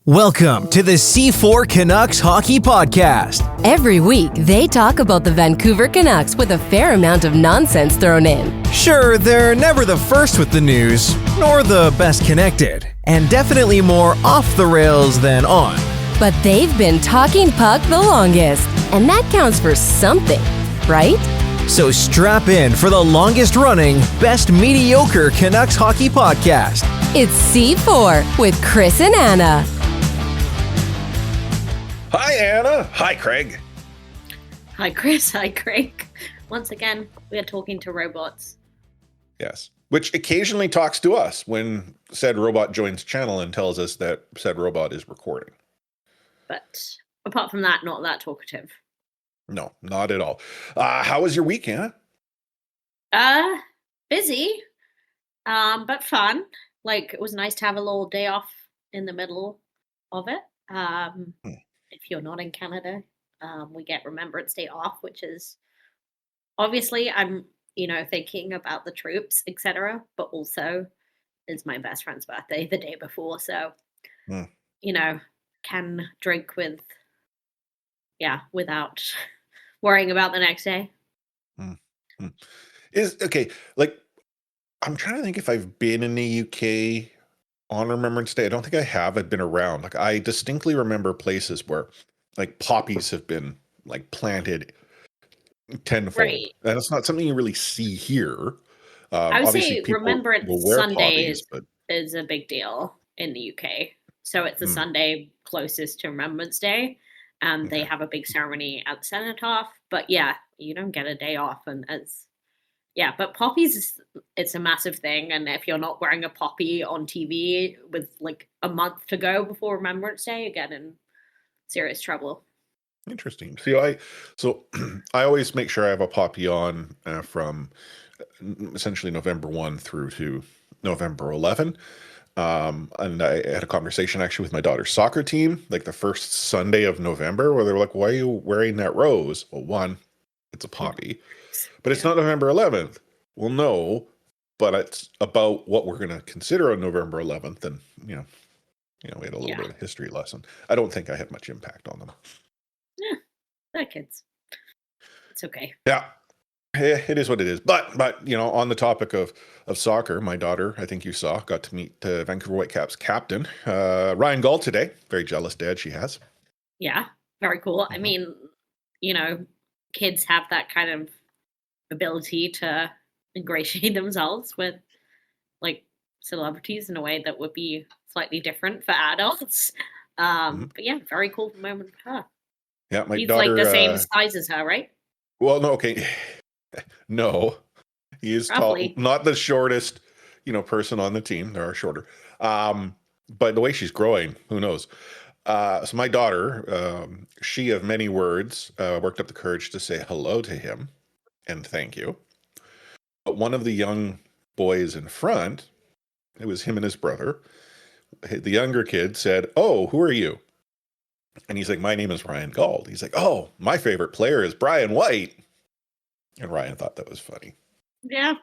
Welcome to the C4 Canucks Hockey Podcast. Every week, they talk about the Vancouver Canucks with a fair amount of nonsense thrown in. Sure, they're never the first with the news, nor the best connected, and definitely more off the rails than on. But they've been talking puck the longest, and that counts for something, right? So strap in for the longest running, best mediocre Canucks Hockey Podcast. It's C4 with Chris and Anna. Hi, Anna. Hi, Craig. Hi, Chris. Hi, Craig. Once again, we are talking to robots. Yes. Which occasionally talks to us when said robot joins channel and tells us that said robot is recording. But apart from that, not that talkative. No, not at all. How was your week, Anna? Busy, but fun. Like, it was nice to have a little day off in the middle of it. If you're not in Canada, we get Remembrance Day off, which is obviously I'm, thinking about the troops, etc. But also it's my best friend's birthday the day before, so can drink without worrying about the next day. Is okay. Like, I'm trying to think if I've been in the UK on Remembrance Day. I don't think I have. I've been around. Like, I distinctly remember places where like poppies have been like planted tenfold. Right. And it's not something you really see here. I would say Remembrance Sunday poppies, is a big deal in the UK. So it's the Sunday closest to Remembrance Day. And they have a big ceremony at the Cenotaph. But yeah, you don't get a day off. But poppies, it's a massive thing. And if you're not wearing a poppy on TV with like a month to go before Remembrance Day, you get in serious trouble. Interesting. See, I always make sure I have a poppy on from essentially November 1 through to November 11. And I had a conversation actually with my daughter's soccer team, like the first Sunday of November, where they were like, "Why are you wearing that rose?" Well, one, it's a poppy. But it's not November 11th. Well, no, but it's about what we're going to consider on November 11th. And, we had a little bit of a history lesson. I don't think I had much impact on them. Yeah, they're kids. It's okay. Yeah, it is what it is. But on the topic of soccer, my daughter, I think you saw, got to meet Vancouver Whitecaps captain, Ryan Gauld today. Very jealous dad she has. Yeah, very cool. Mm-hmm. I mean, kids have that kind of ability to ingratiate themselves with like celebrities in a way that would be slightly different for adults. But yeah, very cool moment for her. Yeah, my He's daughter, like the same size as her, right? Well, no, okay. No, he is tall, not the shortest, person on the team. There are shorter. But the way she's growing, who knows? So my daughter, she of many words, worked up the courage to say hello to him and thank you. But one of the young boys in front, it was him and his brother. The younger kid said, "Oh, who are you?" And he's like, "My name is Ryan Gauld." He's like, "Oh, my favorite player is Brian White." And Ryan thought that was funny. Yeah,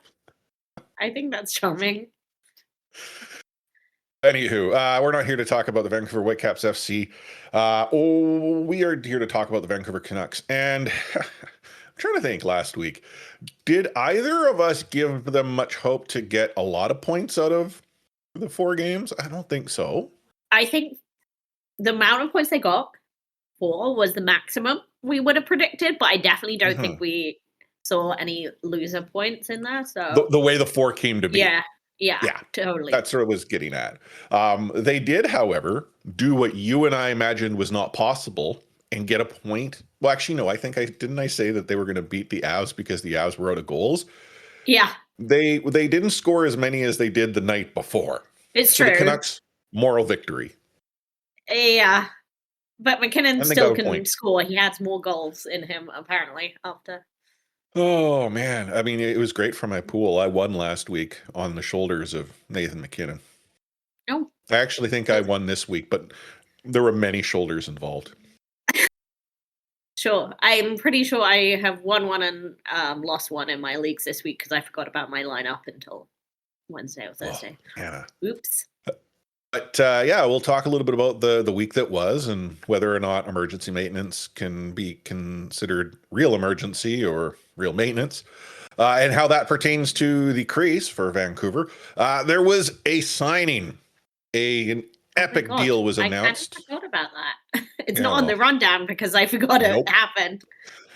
I think that's charming. Anywho, we're not here to talk about the Vancouver Whitecaps FC. We are here to talk about the Vancouver Canucks. And I'm trying to think last week, did either of us give them much hope to get a lot of points out of the 4 games? I don't think so. I think the amount of points they got, 4, was the maximum we would have predicted, but I definitely don't think we saw any loser points in there. So the way the 4 came to be. Yeah, totally. That's what I was getting at. They did, however, do what you and I imagined was not possible and get a point. Well, actually, no, I say that they were going to beat the Avs because the Avs were out of goals. Yeah. They didn't score as many as they did the night before. It's so true. The Canucks, moral victory. Yeah. But McKinnon still can score. He has more goals in him, apparently, after. Oh, man. I mean, it was great for my pool. I won last week on the shoulders of Nathan McKinnon. Oh. I actually think I won this week, but there were many shoulders involved. Sure. I'm pretty sure I have won one and lost one in my leagues this week because I forgot about my lineup until Wednesday or Thursday. Oh, yeah. Oops. yeah, we'll talk a little bit about the week that was and whether or not emergency maintenance can be considered real emergency or real maintenance, and how that pertains to the crease for Vancouver. There was a signing. An epic deal was announced. I kind of forgot about that. It's not on the rundown because I forgot it happened.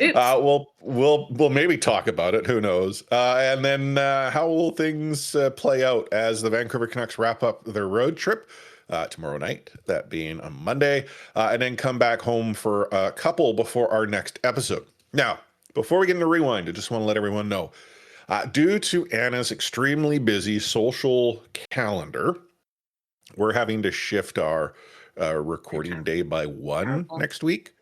Oops. We'll maybe talk about it. Who knows? And then how will things play out as the Vancouver Canucks wrap up their road trip tomorrow night, that being on Monday, and then come back home for a couple before our next episode. Now, before we get into Rewind, I just want to let everyone know, due to Anna's extremely busy social calendar, we're having to shift our recording day by one next week.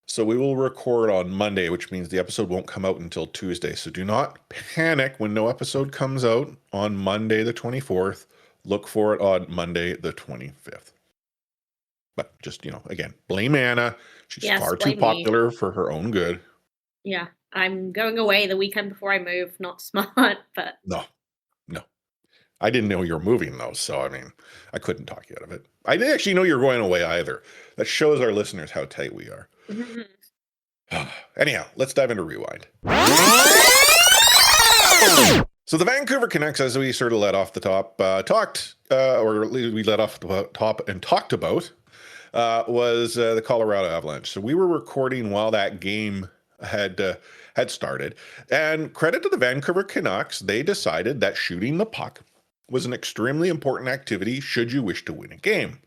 So we will record on Monday, which means the episode won't come out until Tuesday. So do not panic when no episode comes out on Monday the 24th. Look for it on Monday the 25th. But just, again, blame Anna. She's far too popular for her own good. Yeah, I'm going away the weekend before I move. Not smart, but... No. I didn't know you were moving, though, so, I couldn't talk you out of it. I didn't actually know you were going away either. That shows our listeners how tight we are. Anyhow, let's dive into Rewind. So the Vancouver Canucks, as we sort of let off the top, we let off the top and talked about, was the Colorado Avalanche. So we were recording while that game had started. And credit to the Vancouver Canucks, they decided that shooting the puck was an extremely important activity should you wish to win a game.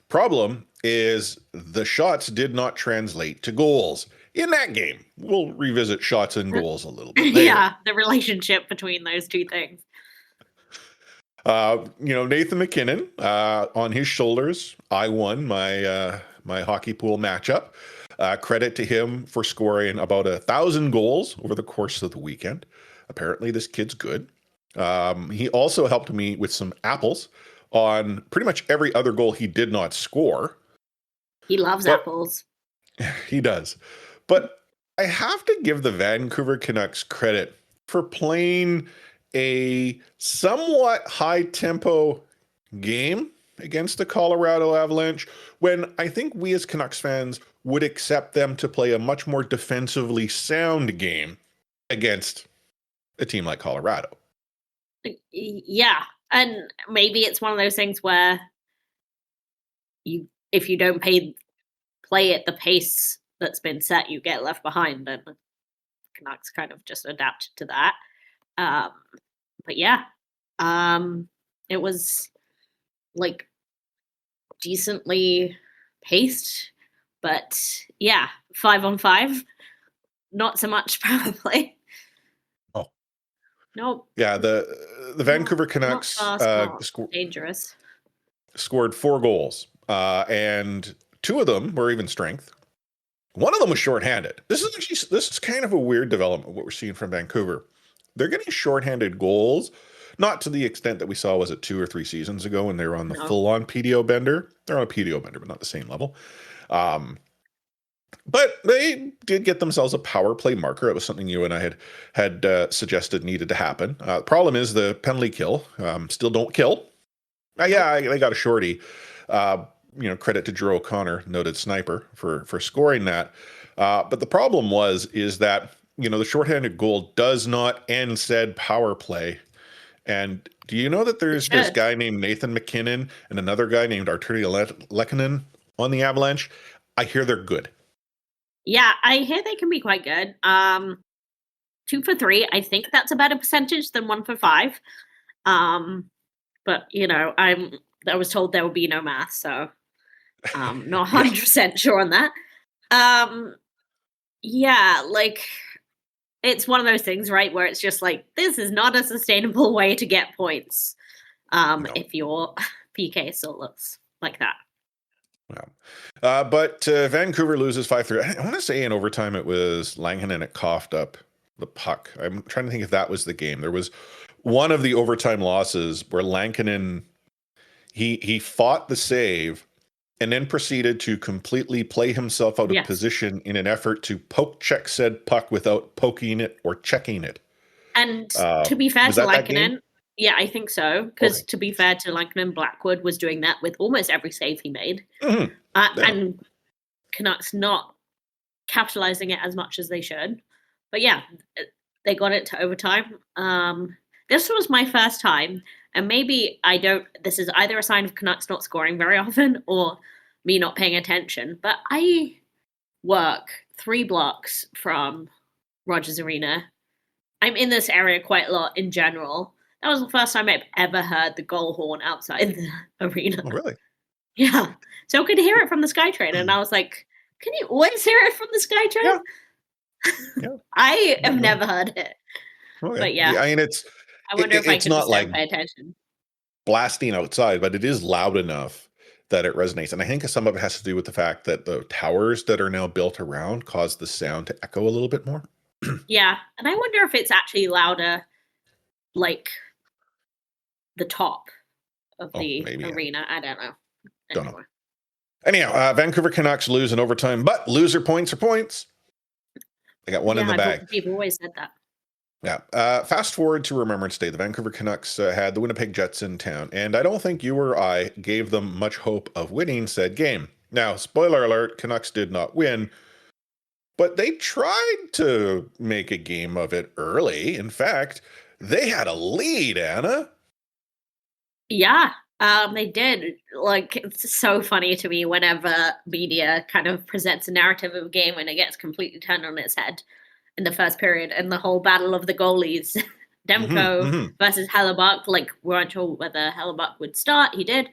Problem is the shots did not translate to goals in that game. We'll revisit shots and goals a little bit later. Yeah, the relationship between those two things. Nathan MacKinnon, on his shoulders, I won my hockey pool matchup. Credit to him for scoring about 1,000 goals over the course of the weekend. Apparently, this kid's good. He also helped me with some apples on pretty much every other goal he did not score. He loves apples. He does. But I have to give the Vancouver Canucks credit for playing a somewhat high-tempo game against the Colorado Avalanche when I think we as Canucks fans would accept them to play a much more defensively sound game against a team like Colorado. Yeah, and maybe it's one of those things where if you don't play at the pace that's been set, you get left behind, and the Canucks kind of just adapted to that. But yeah, it was like decently paced, but yeah, 5-on-5, not so much power play. Oh, no. Yeah, the Vancouver Canucks dangerous. Scored 4 goals, and 2 of them were even strength. One of them was shorthanded. This is kind of a weird development, what we're seeing from Vancouver. They're getting shorthanded goals, not to the extent that we saw, was it 2 or 3 seasons ago when they were on the full-on PDO bender? They're on a PDO bender, but not the same level. But they did get themselves a power play marker. It was something you and I had suggested needed to happen. The problem is the penalty kill still don't kill. They got a shorty. Credit to Drew O'Connor, noted sniper, for scoring that. But the problem is that, the shorthanded goal does not end said power play. And do you know that there's this guy named Nathan MacKinnon and another guy named Arturi Lehkonen on the Avalanche? I hear they're good. Yeah, I hear they can be quite good. 2 for 3, I think that's a better percentage than 1 for 5. But I was told there will be no math, so not 100% sure on that. It's one of those things, right, where it's just like, this is not a sustainable way to get points if your PK still looks like that. Yeah. But Vancouver loses 5-3. I want to say in overtime it was Langhinen that coughed up the puck. I'm trying to think if that was the game. There was one of the overtime losses where Lankinen, he fought the save and then proceeded to completely play himself out of position in an effort to poke check said puck without poking it or checking it. And to be fair to Lankinen, Yeah, I think so. Because to be fair to Lankinen, Blackwood was doing that with almost every save he made. Yeah. And Canucks not capitalizing it as much as they should. But yeah, they got it to overtime. This was my first time, and maybe this is either a sign of Canucks not scoring very often or me not paying attention, but I work 3 blocks from Rogers Arena. I'm in this area quite a lot in general. That was the first time I've ever heard the goal horn outside the arena. Oh, really? Yeah. So I could hear it from the SkyTrain, and I was like, can you always hear it from the SkyTrain? Yeah. I have never heard it. Okay. But yeah. I mean, I wonder if I could not just like pay attention. blasting outside, but it is loud enough that it resonates. And I think some of it has to do with the fact that the towers that are now built around cause the sound to echo a little bit more. Yeah. And I wonder if it's actually louder, like the top of the arena. I don't know. Don't know. Anyhow, Vancouver Canucks lose in overtime, but loser points are points. They got one in the bag. People always said that. Yeah. Fast forward to Remembrance Day. The Vancouver Canucks had the Winnipeg Jets in town, and I don't think you or I gave them much hope of winning said game. Now, spoiler alert, Canucks did not win, but they tried to make a game of it early. In fact, they had a lead, Anna. Yeah, they did. Like, it's so funny to me whenever media kind of presents a narrative of a game and it gets completely turned on its head in the first period, and the whole battle of the goalies, Demko versus Hellebuck. Like, we weren't sure whether Hellebuck would start. He did.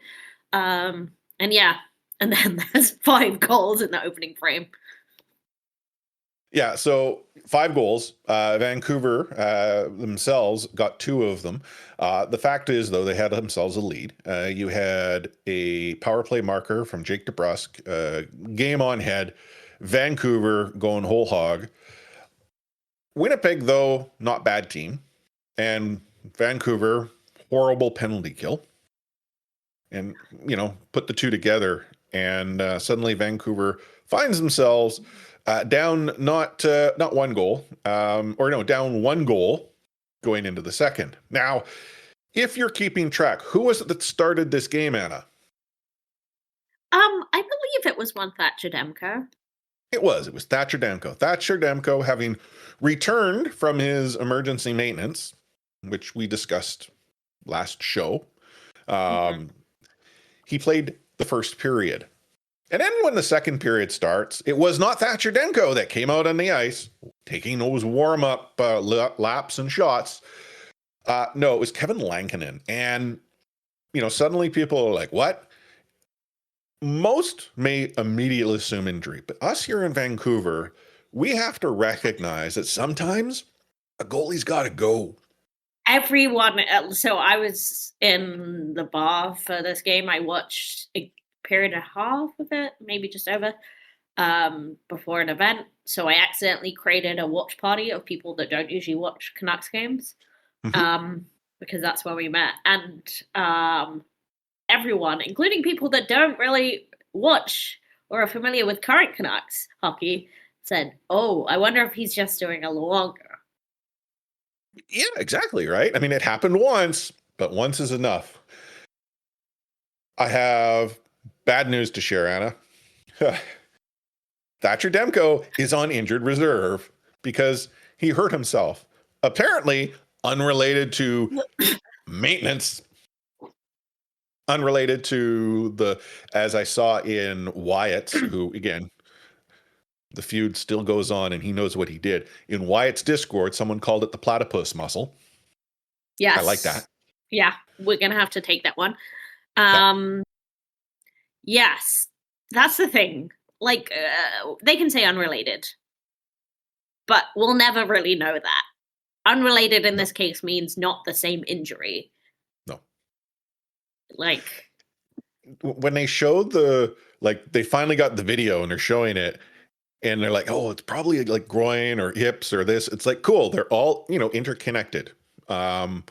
And yeah, and then there's 5 goals in the opening frame. Yeah, so 5 goals. Vancouver themselves got 2 of them. The fact is, though, they had themselves a lead. You had a power play marker from Jake DeBrusk, game on head, Vancouver going whole hog. Winnipeg, though, not bad team. And Vancouver, horrible penalty kill. And, put the 2 together. And suddenly Vancouver finds themselves down not 1 goal, down 1 goal going into the second. Now, if you're keeping track, who was it that started this game, Anna? I believe it was one Thatcher Demko. It was Thatcher Demko. Thatcher Demko, having returned from his emergency maintenance, which we discussed last show, he played the first period. And then when the second period starts, it was not Thatcher Demko that came out on the ice, taking those warm-up laps and shots. No, it was Kevin Lankinen. And, suddenly people are like, what? Most may immediately assume injury, but us here in Vancouver, we have to recognize that sometimes a goalie's got to go. Everyone, so I was in the bar for this game. I watched a period and a half of it, maybe just over, before an event. So I accidentally created a watch party of people that don't usually watch Canucks games, because that's where we met. And everyone, including people that don't really watch or are familiar with current Canucks hockey, said, oh, I wonder if he's just doing a longer. Yeah, exactly, right? I mean, it happened once, but once is enough. I have bad news to share, Anna. Thatcher Demko is on injured reserve because he hurt himself. Apparently, unrelated to maintenance, unrelated to as I saw in Wyatt's, who, again, the feud still goes on and he knows what he did. In Wyatt's Discord, someone called it the platypus muscle. Yes. I like that. Yeah, we're going to have to take that one. Yes, that's the thing. Like, they can say unrelated, but we'll never really know that. Unrelated in this case means not the same injury. No. Like, when they showed they finally got the video and they're showing it and they're like, oh, it's probably like groin or hips or this. It's like, cool. They're all, interconnected. Yeah,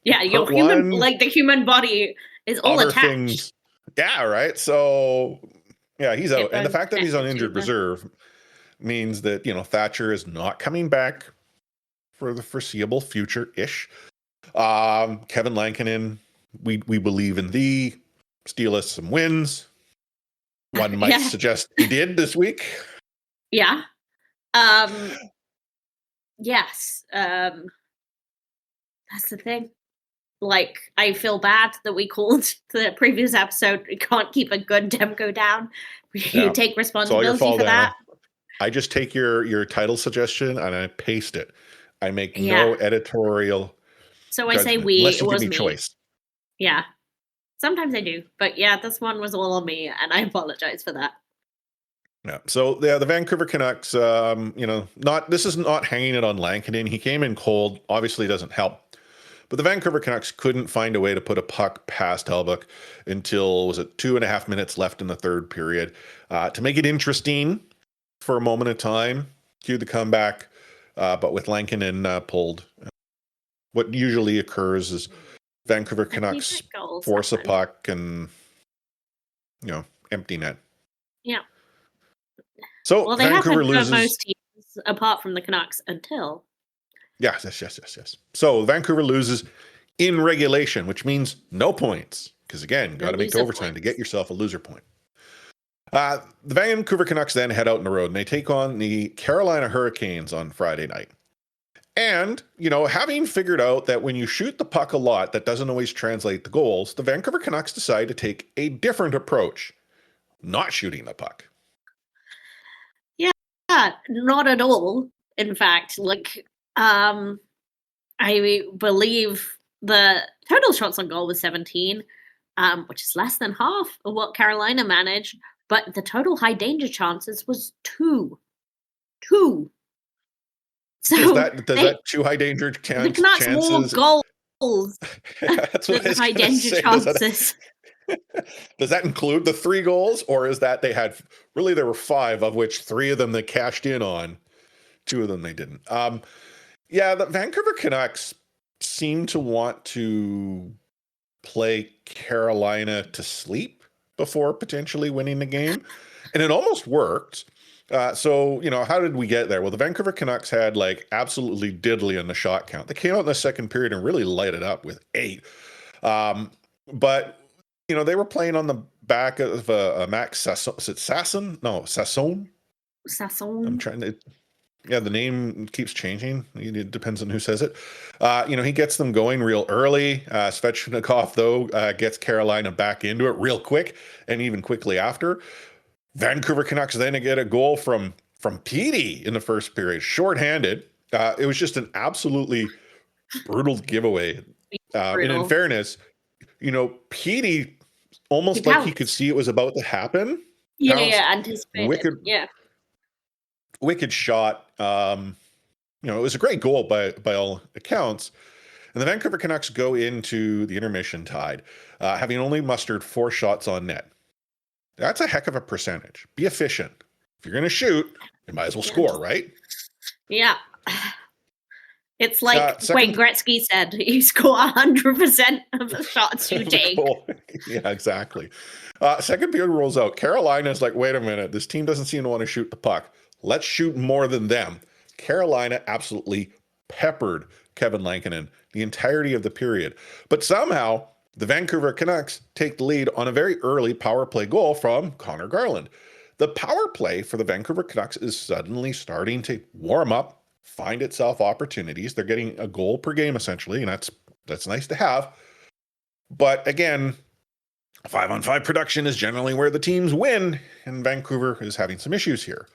your human, the human body is all attached. Things, yeah, right. So, yeah, he's out. And the fact that he's on injured reserve means that, Thatcher is not coming back for the foreseeable future-ish. Kevin Lankinen, we believe in thee. Steal us some wins. One might suggest he did this week. Yeah. Yes. That's the thing. Like, I feel bad that we called the previous episode, we can't keep a good Demko down. You take responsibility for that. I just take your title suggestion and I paste it. I make no editorial. So I say we, unless you it give was me me. Choice. Yeah. Sometimes I do. But yeah, this one was all on me, and I apologize for that. Yeah. So the Vancouver Canucks, this is not hanging it on Lankinen. He came in cold. Obviously doesn't help. But the Vancouver Canucks couldn't find a way to put a puck past Hellebuyck until, was it 2.5 minutes left in the third period. To make it interesting for a moment of time, cue the comeback, but with Lankinen pulled. What usually occurs is Vancouver Canucks force a puck and, empty net. Yeah. So they Vancouver loses. For most teams, apart from the Canucks, until. Yes. So Vancouver loses in regulation, which means no points. Because again, got to make overtime to get yourself a loser point. The Vancouver Canucks then head out on the road and they take on the Carolina Hurricanes on Friday night. And, having figured out that when you shoot the puck a lot, that doesn't always translate to goals, the Vancouver Canucks decide to take a different approach, not shooting the puck. Yeah, not at all. In fact, I believe the total shots on goal was 17, which is less than half of what Carolina managed, but the total high danger chances was 2. So does that 2 high danger chances? The Canucks more goals that's what than high danger chances. Does that include the 3 goals, or is that there were 5, of which 3 of them they cashed in on, 2 of them they didn't. The Vancouver Canucks seem to want to play Carolina to sleep before potentially winning the game, and it almost worked. So, how did we get there? Well, the Vancouver Canucks had absolutely diddly on the shot count. They came out in the second period and really lighted up with 8. But, they were playing on the back of a Max Sasson. I'm trying to... Yeah, the name keeps changing. It depends on who says it. He gets them going real early. Svechnikov, though, gets Carolina back into it real quick, and even quickly after. Vancouver Canucks then get a goal from Petey in the first period, shorthanded. It was just an absolutely brutal giveaway. And in fairness, Petey, almost like he could see it was about to happen. Anticipated. Wicked shot. It was a great goal by all accounts. And the Vancouver Canucks go into the intermission tied, having only mustered 4 shots on net. That's a heck of a percentage. Be efficient. If you're going to shoot, you might as well score, right? Yeah. It's like Wayne Gretzky said, you score 100% of the shots you take. Yeah, exactly. Second period rolls out. Carolina's like, wait a minute, this team doesn't seem to want to shoot the puck. Let's shoot more than them. Carolina absolutely peppered Kevin Lankinen the entirety of the period. But somehow, the Vancouver Canucks take the lead on a very early power play goal from Connor Garland. The power play for the Vancouver Canucks is suddenly starting to warm up, find itself opportunities. They're getting a goal per game, essentially, and that's nice to have. But again, 5-on-5 production is generally where the teams win, and Vancouver is having some issues here.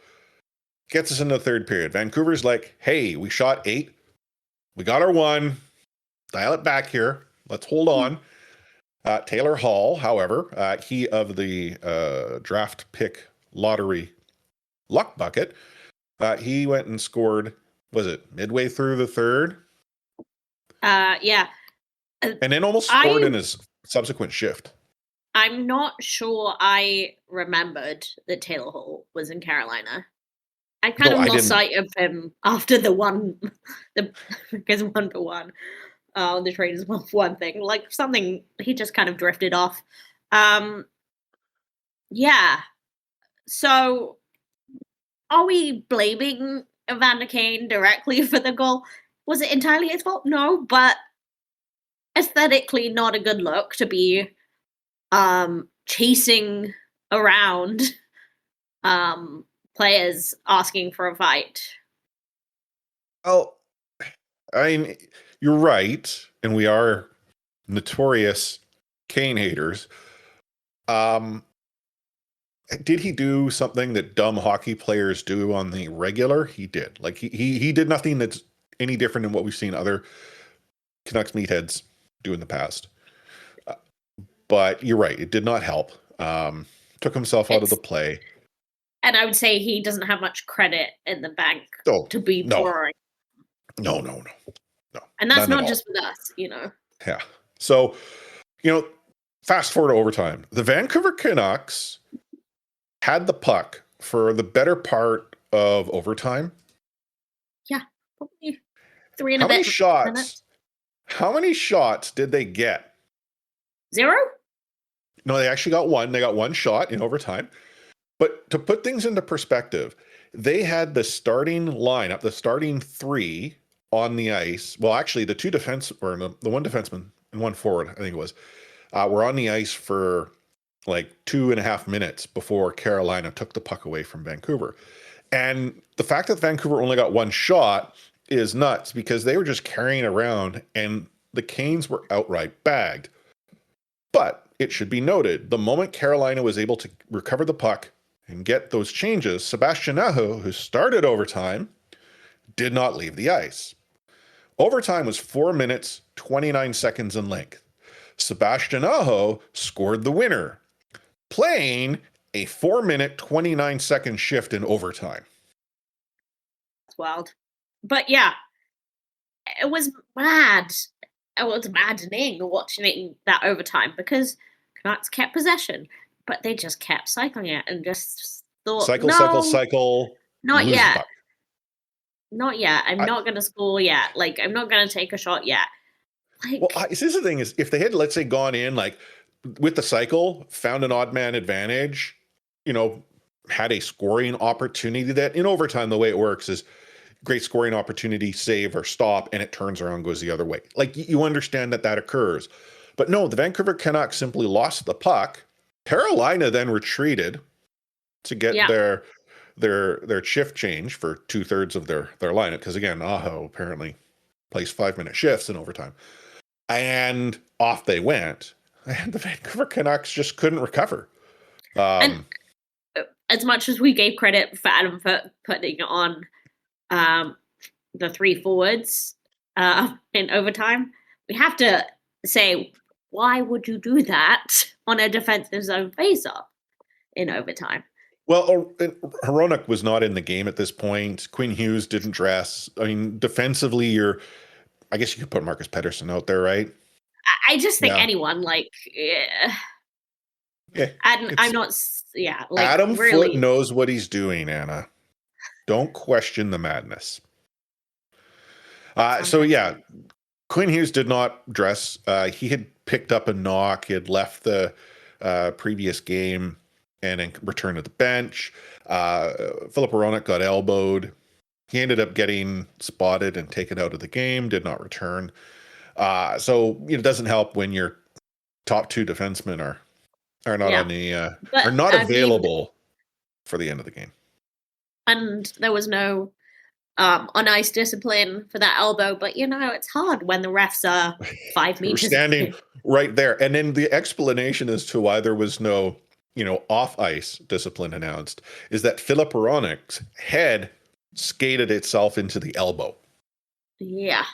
Gets us into the third period. Vancouver's like, hey, we shot 8. We got our 1. Dial it back here. Let's hold on. Taylor Hall, however, he of the draft pick lottery luck bucket, he went and scored, was it midway through the third? Yeah. And then almost scored in his subsequent shift. I'm not sure I remembered that Taylor Hall was in Carolina. I kind of lost sight of him after because 1-1. The trade is one thing. Something, he just kind of drifted off. Yeah. So, are we blaming Evander Kane directly for the goal? Was it entirely his fault? No, but aesthetically not a good look to be chasing around players asking for a fight. Well, I mean, you're right, and we are notorious Kane haters. Did he do something that dumb hockey players do on the regular? He did. Like he did nothing that's any different than what we've seen other Canucks meatheads do in the past. But you're right, it did not help. Took himself out of the play. And I would say he doesn't have much credit in the bank to be boring. No. And that's not just with us, you know. Yeah. So, fast forward to overtime. The Vancouver Canucks had the puck for the better part of overtime. Yeah, probably 3 and a bit minutes. How many shots did they get? 0? No, they actually got 1. They got 1 shot in overtime. But to put things into perspective, they had the starting lineup, the starting 3 on the ice. Well, actually, the 2 defense, or the 1 defenseman and 1 forward, I think it was, were on the ice for like 2.5 minutes before Carolina took the puck away from Vancouver. And the fact that Vancouver only got 1 shot is nuts because they were just carrying around and the Canes were outright bagged. But it should be noted, the moment Carolina was able to recover the puck and get those changes, Sebastian Aho, who started overtime, did not leave the ice. Overtime was 4 minutes, 29 seconds in length. Sebastian Aho scored the winner, playing a 4-minute, 29-second shift in overtime. That's wild. But yeah, it was mad. It was maddening watching that overtime because Canucks kept possession, but they just kept cycling it and just thought, cycle. Not yet. Not yet. I'm not going to score yet. Like, I'm not going to take a shot yet. Like, well, this is the thing is, if they had, let's say, gone in like with the cycle, found an odd man advantage, had a scoring opportunity, that in overtime, the way it works is great scoring opportunity, save or stop, and it turns around, goes the other way. Like, you understand that occurs. But no, the Vancouver Canucks simply lost the puck. Carolina then retreated to get their shift change for 2/3 of their lineup. Because again, Aho apparently plays 5-minute shifts in overtime. And off they went. And the Vancouver Canucks just couldn't recover. And as much as we gave credit for Adam for putting on the 3 forwards in overtime, we have to say, why would you do that on a defensive zone face-off in overtime? Well, Hronek was not in the game at this point. Quinn Hughes didn't dress. I mean, defensively, I guess you could put Marcus Pettersson out there, right? I just think anyone, like, and I'm not, like, Adam really. Foote knows what he's doing, Anna. Don't question the madness. Quinn Hughes did not dress. He had picked up a knock. He had left the previous game and then returned to the bench. Philip Hronek got elbowed. He ended up getting spotted and taken out of the game, did not return. So it doesn't help when your top 2 defensemen are not on the are not available for the end of the game. And there was no on ice discipline for that elbow, but it's hard when the refs are 5 meters standing right there. And then the explanation as to why there was no off ice discipline announced is that Philip Hronek's head skated itself into the elbow. Yeah.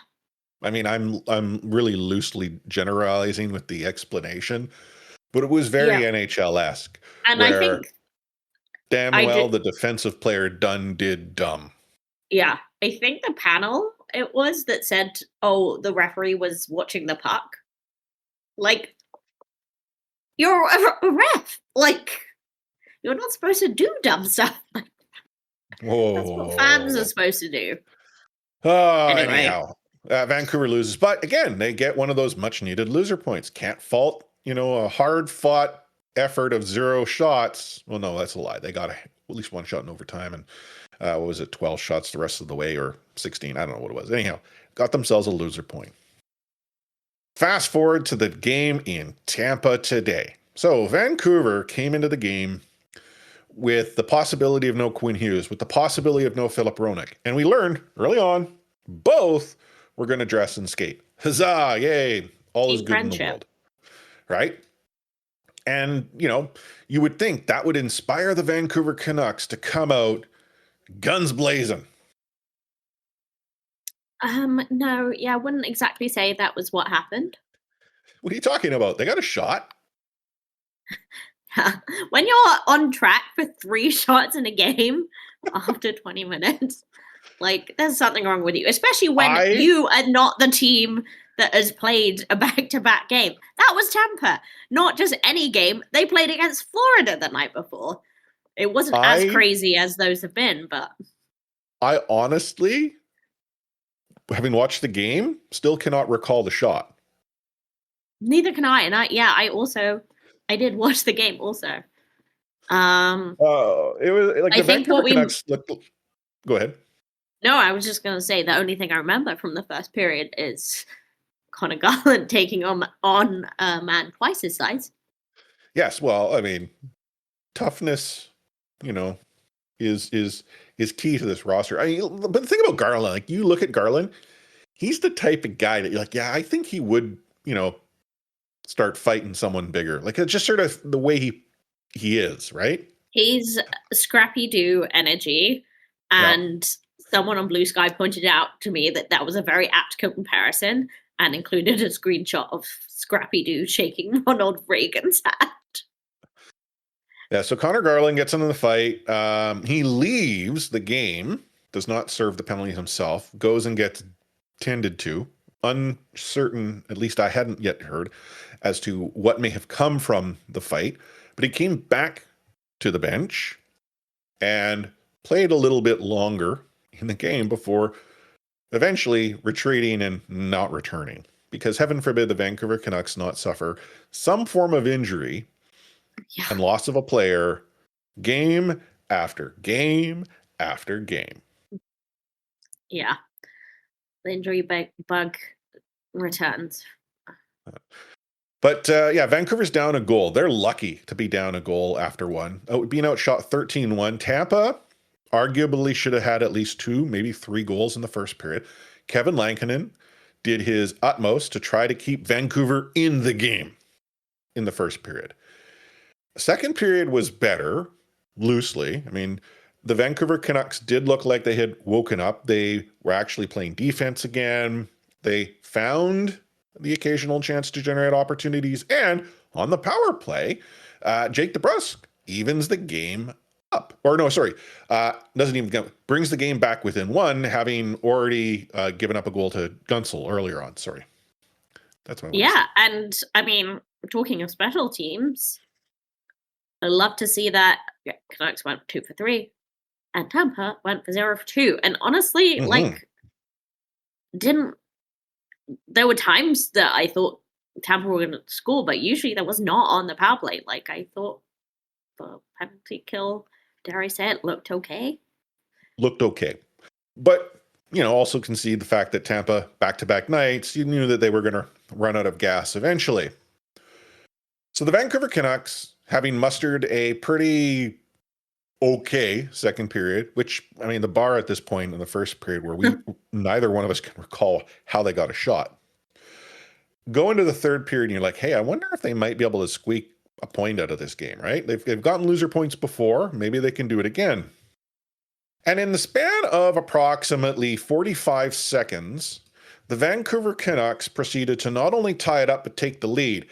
I mean, I'm really loosely generalizing with the explanation, but it was very NHL-esque. And I think the defensive player did dumb. Yeah. I think the panel it was that said, oh, the referee was watching the puck. Like, you're a ref. Like, you're not supposed to do dumb stuff. Whoa. That's what fans are supposed to do. Anyhow, Vancouver loses. But again, they get one of those much-needed loser points. Can't fault, a hard-fought effort of 0 shots. Well, no, that's a lie. They got at least 1 shot in overtime. And what was it, 12 shots the rest of the way, or 16? I don't know what it was. Anyhow, got themselves a loser point. Fast forward to the game in Tampa today. So Vancouver came into the game with the possibility of no Quinn Hughes, with the possibility of no Philip Roenick. And we learned early on, both were going to dress and skate. Huzzah, yay, all is good in the world. Right? And, you would think that would inspire the Vancouver Canucks to come out guns blazing. No, I wouldn't exactly say that was what happened. What are you talking about? They got a shot. When you're on track for 3 shots in a game after 20 minutes, there's something wrong with you, especially when you are not the team that has played a back-to-back game. That was Tampa, not just any game. They played against Florida the night before. It wasn't as crazy as those have been, but I honestly, having watched the game, still cannot recall the shot. Neither can I. And I did watch the game also. It was like the Vancouver Canucks. Go ahead. No, I was just going to say the only thing I remember from the first period is Connor Garland taking on a man twice his size. Yes, well, I mean, toughness, is key to this roster. But the thing about Garland, you look at Garland, he's the type of guy that you're like, yeah, I think he would, start fighting someone bigger. It's just sort of the way he is, right? He's scrappy-do energy, and someone on Blue Sky pointed out to me that was a very apt comparison and included a screenshot of Scrappy-Doo shaking Ronald Reagan's hand. Yeah, so Connor Garland gets into the fight. He leaves the game, does not serve the penalty himself, goes and gets tended to. Uncertain, at least I hadn't yet heard, as to what may have come from the fight. But he came back to the bench and played a little bit longer in the game before eventually retreating and not returning. Because heaven forbid the Vancouver Canucks not suffer some form of injury and loss of a player game after game after game. Yeah. The injury bug returns. But Vancouver's down a goal. They're lucky to be down a goal after one. Being outshot 13-1. Tampa arguably should have had at least 2, maybe 3 goals in the first period. Kevin Lankinen did his utmost to try to keep Vancouver in the game in the first period. Second period was better, loosely. I mean, the Vancouver Canucks did look like they had woken up. They were actually playing defense again. They found the occasional chance to generate opportunities. And on the power play, Jake DeBrusk evens the game up. Doesn't even brings the game back within 1, having already given up a goal to Gunsel earlier on. Sorry. That's my and I mean, talking of special teams, I love to see that Canucks went 2 for 3 and Tampa went for 0 for 2. And honestly, there were times that I thought Tampa were going to score, but usually that was not on the power play. I thought the penalty kill, dare I say it, looked okay. But, also concede the fact that Tampa, back-to-back nights, you knew that they were going to run out of gas eventually. So the Vancouver Canucks, having mustered a pretty okay second period, which, I mean, the bar at this point in the first period where neither one of us can recall how they got a shot. Go into the third period and you're like, hey, I wonder if they might be able to squeak a point out of this game, right? They've gotten loser points before. Maybe they can do it again. And in the span of approximately 45 seconds, the Vancouver Canucks proceeded to not only tie it up, but take the lead,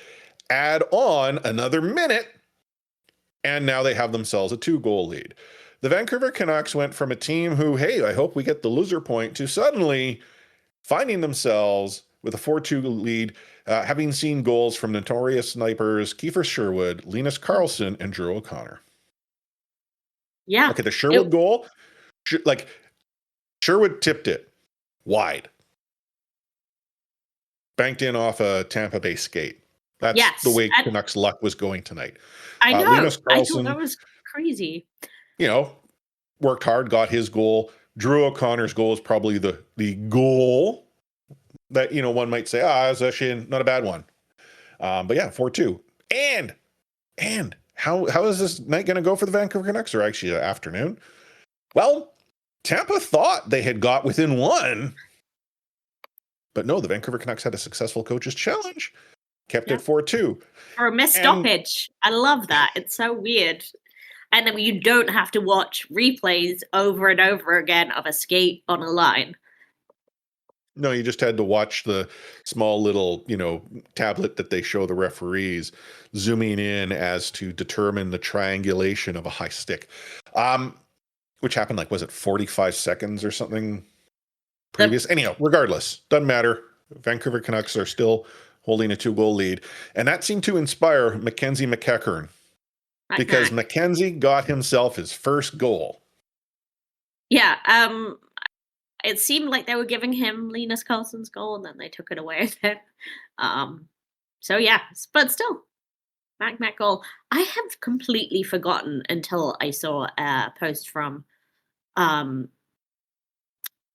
add on another minute, and now they have themselves a 2-goal lead. The Vancouver Canucks went from a team who, hey, I hope we get the loser point, to suddenly finding themselves with a 4-2 lead, having seen goals from notorious snipers Kiefer Sherwood, Linus Karlsson, and Drew O'Connor. Yeah. Okay, the Sherwood goal, Sherwood tipped it wide. Banked in off a Tampa Bay skate. That's the way Canucks luck was going tonight. I know. Linus Karlsson, I thought that was crazy. Worked hard, got his goal. Drew O'Connor's goal is probably the goal that, one might say, it was actually not a bad one. But yeah, 4-2. And how is this night going to go for the Vancouver Canucks, or actually the afternoon? Well, Tampa thought they had got within one, but no, the Vancouver Canucks had a successful coach's challenge, kept it 4-2. For a missed stoppage. I love that. It's so weird. And then you don't have to watch replays over and over again of a skate on a line. No, you just had to watch the small little, tablet that they show the referees zooming in as to determine the triangulation of a high stick. Which happened, was it 45 seconds or something previous? Anyhow, regardless, doesn't matter. Vancouver Canucks are still holding a 2-goal lead. And that seemed to inspire Mackenzie McEachern, because Mackenzie got himself his first goal. Yeah, it seemed like they were giving him Linus Karlsson's goal, and then they took it away again. So yeah, but still, Mac goal. I have completely forgotten until I saw a post from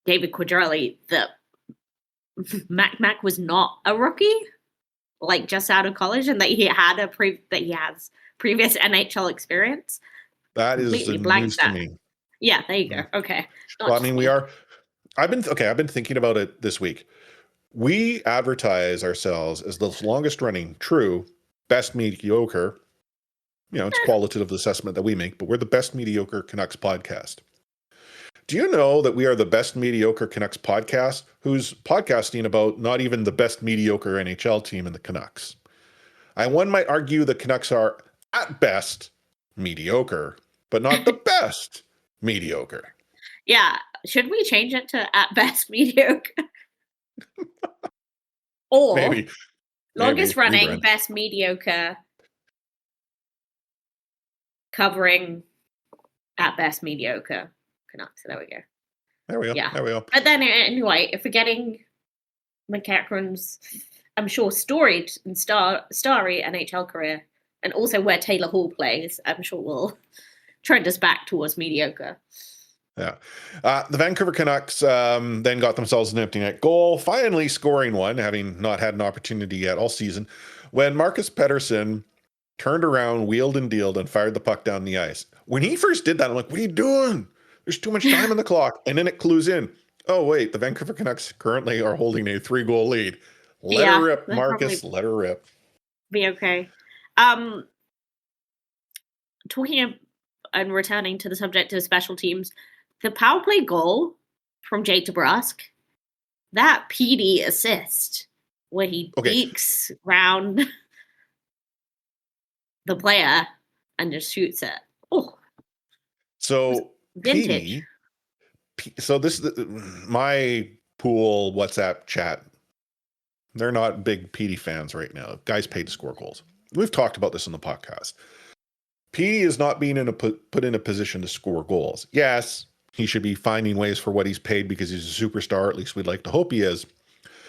David Quadrelli that Mac was not a rookie, just out of college, and that he had has previous NHL experience. That is news to me. Yeah, there you go. Okay. Well, I mean, I've been thinking about it this week. We advertise ourselves as the longest running true best mediocre. It's qualitative assessment that we make, but we're the best mediocre Canucks podcast. Do you know that we are the best mediocre Canucks podcast who's podcasting about not even the best mediocre NHL team in the Canucks? One might argue the Canucks are at best mediocre, but not the best mediocre. Yeah. Should we change it to at best mediocre? Or maybe longest running best mediocre covering at best mediocre Canucks. There we go. There we go. Yeah. There we go. But then anyway, if we're getting McEachern's, I'm sure, storied and starry NHL career, and also where Taylor Hall plays, I'm sure will trend us back towards mediocre. Yeah. The Vancouver Canucks then got themselves an empty net goal, finally scoring one, having not had an opportunity yet all season, when Marcus Pettersson turned around, wheeled and dealed, and fired the puck down the ice. When he first did that, I'm like, what are you doing? There's too much time on the clock. And then it clues in. Oh, wait, the Vancouver Canucks currently are holding a 3-goal lead. Let her rip, Marcus. Let her rip. Be okay. Talking and returning to the subject of special teams, the power play goal from Jake DeBrusk, that Petey assist where he peeks round the player and just shoots it. Oh, so vintage. So this is my pool WhatsApp chat. They're not big Petey fans right now. Guys paid to score goals. We've talked about this on the podcast. Petey is not being put in a position to score goals. Yes, he should be finding ways for what he's paid because he's a superstar. At least we'd like to hope he is.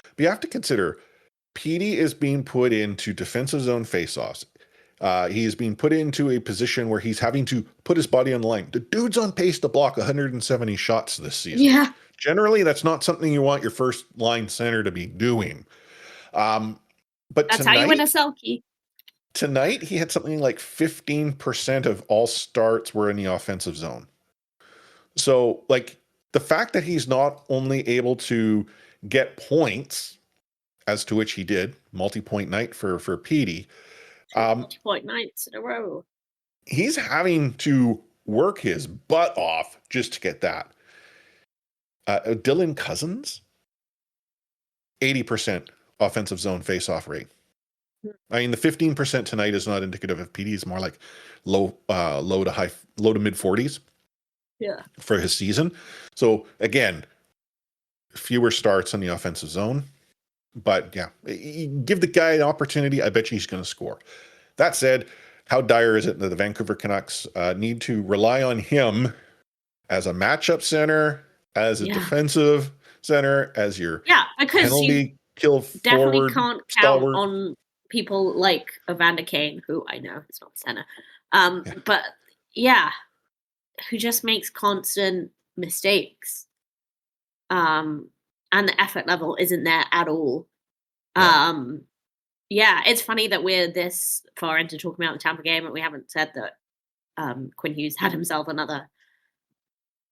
But you have to consider, Petey is being put into defensive zone faceoffs. He's being put into a position where he's having to put his body on the line. The dude's on pace to block 170 shots this season. Yeah. Generally, that's not something you want your first line center to be doing. But that's how you win a Selke. Tonight, he had something like 15% of all starts were in the offensive zone. So, the fact that he's not only able to get points, as to which he did, multi-point night for Petey. Multi-point nights in a row. He's having to work his butt off just to get that. Dylan Cousins, 80% offensive zone face-off rate. I mean, the 15% tonight is not indicative of Petey. It's more like low to mid 40s. Yeah. For his season. So again, fewer starts in the offensive zone, but yeah, give the guy an opportunity. I bet you he's going to score. That said, how dire is it that the Vancouver Canucks need to rely on him as a matchup center, as a defensive center, as your penalty kill definitely forward? Can't count on people like Evander Kane, who I know is not a center, but who just makes constant mistakes. And and the effort level isn't there at all. Yeah. Yeah, it's funny that we're this far into talking about the Tampa game and we haven't said that Quinn Hughes had himself another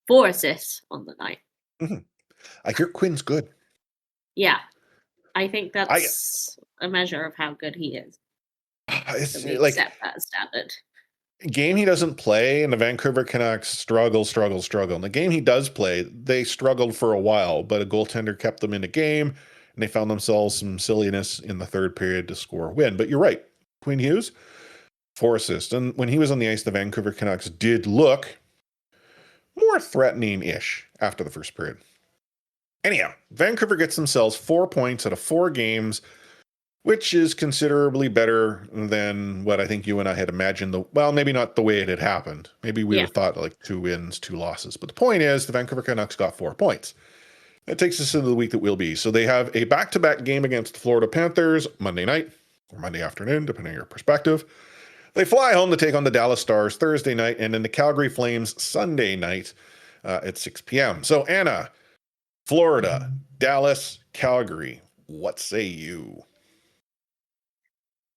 4 assists on the night. Mhm. I hear Quinn's good. Yeah, I think that's a measure of how good he is. It's So we like accept that as standard. game he doesn't play, and the Vancouver Canucks struggle. And the game he does play, they struggled for a while, but a goaltender kept them in the game, and they found themselves some silliness in the third period to score a win. But you're right, Quinn Hughes, 4 assists, and when he was on the ice, the Vancouver Canucks did look more threatening-ish after the first period. Anyhow, Vancouver gets themselves 4 points out of 4 games, which is considerably better than what I think you and I had imagined. Well, maybe not the way it had happened. Maybe we would have thought like 2 wins, 2 losses. But the point is, the Vancouver Canucks got 4 points. That takes us into the week that will be. So they have a back-to-back game against the Florida Panthers Monday night, or Monday afternoon, depending on your perspective. They fly home to take on the Dallas Stars Thursday night, and then the Calgary Flames Sunday night at 6 p.m. So, Anna, Florida, Dallas, Calgary, what say you?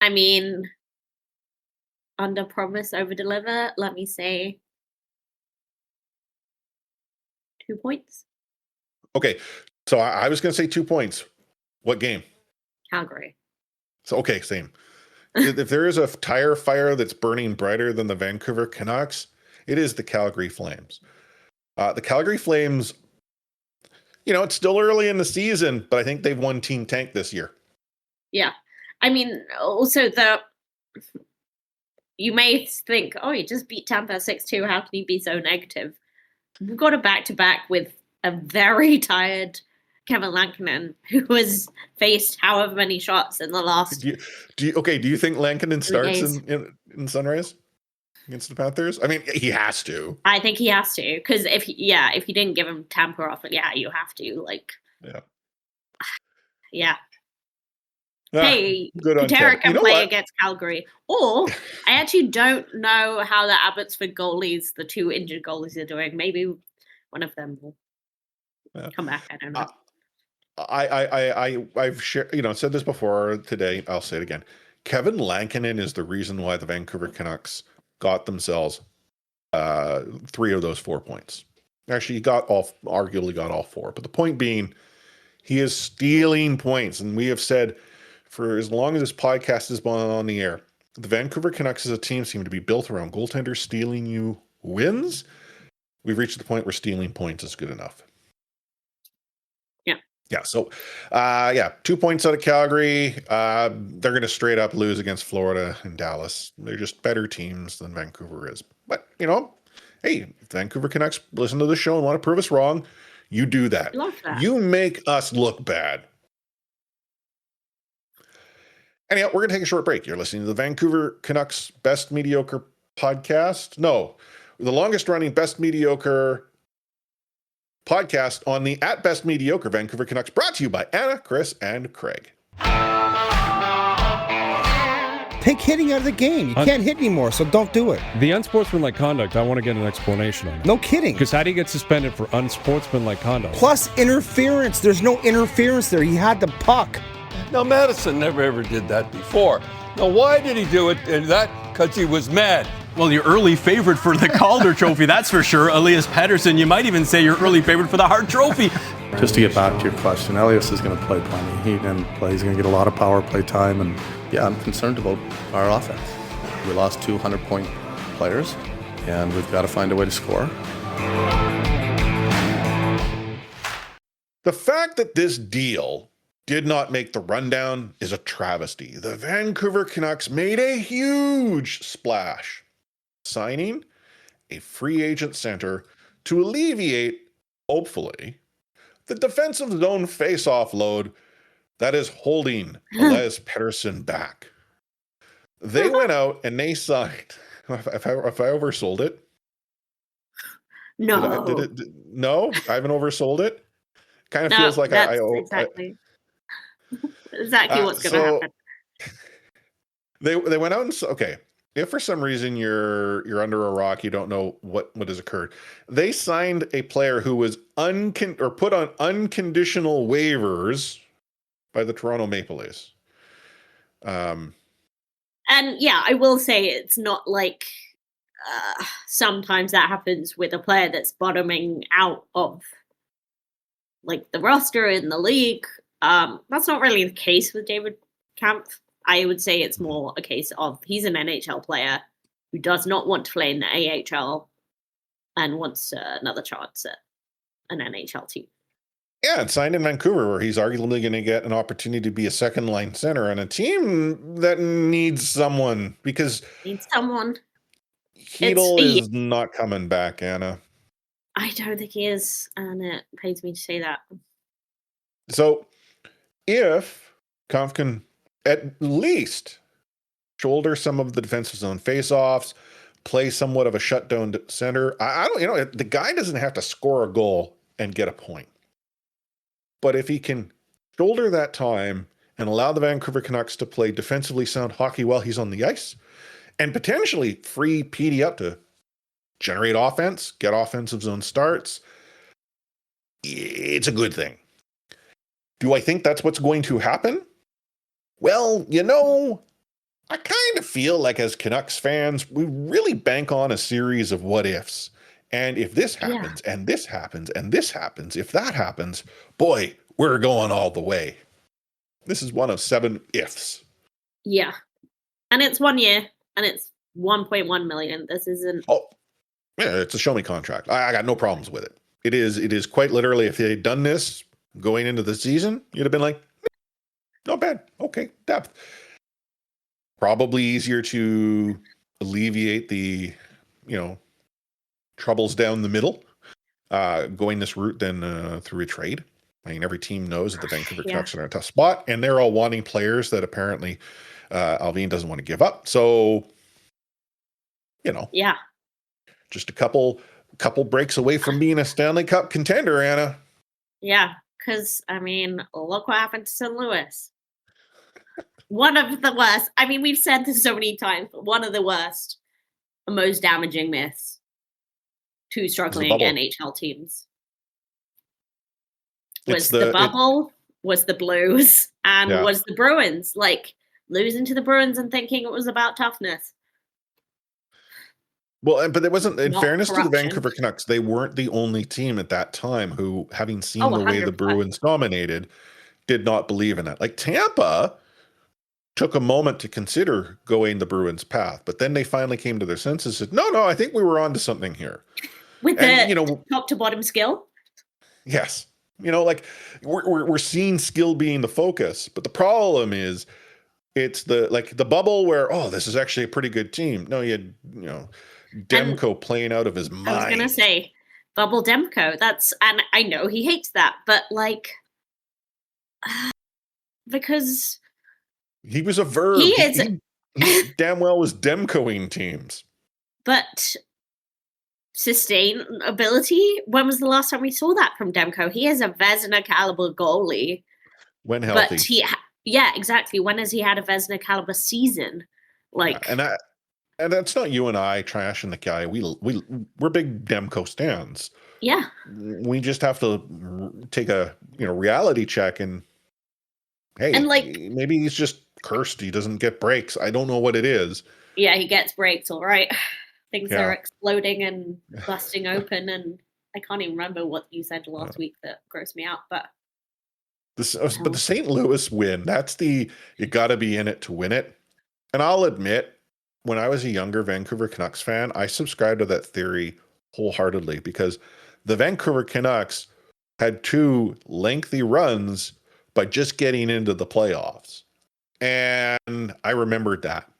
I mean, under promise, over deliver. Let me say 2 points. Okay, so I was going to say 2 points. What game? Calgary. So, okay, same. If there is a tire fire that's burning brighter than the Vancouver Canucks, it is the Calgary Flames. The Calgary Flames, it's still early in the season, but I think they've won Team Tank this year. Yeah. I mean, also you may think, oh, you just beat Tampa 6-2. How can you be so negative? We've got a back-to-back with a very tired Kevin Lankinen, who has faced however many shots in the last. Do you think Lankinen starts in Sunrise against the Panthers? I mean, he has to. I think he has to, because if you didn't give him Tampa off, you have to. Yeah. Hey, Patera can play against Calgary. Or I actually don't know how the Abbotsford goalies, the 2 injured goalies, are doing. Maybe one of them will come back. I don't know. I've shared, said this before today. I'll say it again. Kevin Lankinen is the reason why the Vancouver Canucks got themselves 3 of those 4 points. Actually, he arguably got all 4. But the point being, he is stealing points, and we have said for as long as this podcast has been on the air, the Vancouver Canucks as a team seem to be built around goaltenders stealing you wins. We've reached the point where stealing points is good enough. Yeah. So, 2 points out of Calgary. They're going to straight up lose against Florida and Dallas. They're just better teams than Vancouver is. But, hey, Vancouver Canucks listen to the show and want to prove us wrong. You do that. Love that. You make us look bad. Anyhow, we're going to take a short break. You're listening to the Vancouver Canucks Best Mediocre podcast. No, the longest running Best Mediocre podcast on the @Best Mediocre Vancouver Canucks, brought to you by Anna, Chris, and Craig. Take hitting out of the game. You can't hit anymore, so don't do it. The unsportsmanlike conduct, I want to get an explanation on it. No kidding. Because how do you get suspended for unsportsmanlike conduct? Plus interference. There's no interference there. He had the puck. Now, Madison never ever did that before. Now, why did he do it? And that because he was mad. Well, your early favorite for the Calder Trophy, that's for sure. Elias Pettersson, you might even say your early favorite for the Hart Trophy. Just to get back to your question, Elias is going to play plenty. He didn't play. He's going to get a lot of power play time. And, yeah, I'm concerned about our offense. We lost 200-point players, and we've got to find a way to score. The fact that this deal did not make the rundown is a travesty. The Vancouver Canucks made a huge splash, signing a free agent center to alleviate, hopefully, the defensive zone face-off load that is holding Elias Pettersson back. They went out and they signed. If I oversold it? No. No? I haven't oversold it? Kind of No, feels like that's exactly what's going to happen. They went out and okay. if for some reason you're under a rock, you don't know what has occurred. They signed a player who was put on unconditional waivers by the Toronto Maple Leafs. And yeah, I will say it's not like sometimes that happens with a player that's bottoming out of like the roster in the league. That's not really the case with David Kampf. I would say it's more a case of he's an NHL player who does not want to play in the AHL and wants another chance at an NHL team. Yeah, and signed in Vancouver, where he's arguably going to get an opportunity to be a second-line center on a team that needs someone, because Hedl is not coming back, Anna. I don't think he is, and it pains me to say that. So, if Kampf can at least shoulder some of the defensive zone faceoffs, play somewhat of a shutdown center, I don't, the guy doesn't have to score a goal and get a point. But if he can shoulder that time and allow the Vancouver Canucks to play defensively sound hockey while he's on the ice, and potentially free Petey up to generate offense, get offensive zone starts, it's a good thing. Do I think that's what's going to happen? Well, I kind of feel like as Canucks fans, we really bank on a series of what ifs. And if this happens, and this happens, and this happens, if that happens, boy, we're going all the way. This is one of 7 ifs. Yeah. And it's 1 year, and it's 1.1 million. This isn't... Oh, yeah, it's a show me contract. I got no problems with it. It is quite literally, if they'd done this going into the season, you'd have been like, not bad. Okay, depth. Probably easier to alleviate the, troubles down the middle, going this route than through a trade. I mean, every team knows that the Vancouver Canucks are in a tough spot, and they're all wanting players that apparently Alvin doesn't want to give up. So, just a couple breaks away from being a Stanley Cup contender, Anna. Yeah, because, look what happened to St. Louis. One of the worst. We've said this so many times, but one of the worst, most damaging myths to struggling NHL teams was the bubble, was the Blues, and was the Bruins. Like, losing to the Bruins and thinking it was about toughness. Well, but it wasn't, in fairness to the Vancouver Canucks, they weren't the only team at that time who, having seen the way the Bruins dominated, did not believe in it. Like, Tampa took a moment to consider going the Bruins' path, but then they finally came to their senses and said, no, I think we were onto something here. With the top to bottom skill? Yes. We're seeing skill being the focus, but the problem is it's the bubble where, this is actually a pretty good team. No, Demko playing out of his mind. I was going to say, bubble Demko. And I know he hates that, but because he was a verb. He damn well was Demkoing teams. But sustainability, when was the last time we saw that from Demko? He is a Vezina caliber goalie. When healthy. But exactly. When has he had a Vezina caliber season? And that's not you and I trashing the guy. We're big Demko stans. Yeah. We just have to take a reality check and maybe he's just cursed. He doesn't get breaks. I don't know what it is. Yeah, he gets breaks, all right. Things are exploding and busting open, and I can't even remember what you said last week that grossed me out. But the St. Louis win, that's you got to be in it to win it. And I'll admit, when I was a younger Vancouver Canucks fan, I subscribed to that theory wholeheartedly because the Vancouver Canucks had 2 lengthy runs by just getting into the playoffs. And I remembered that.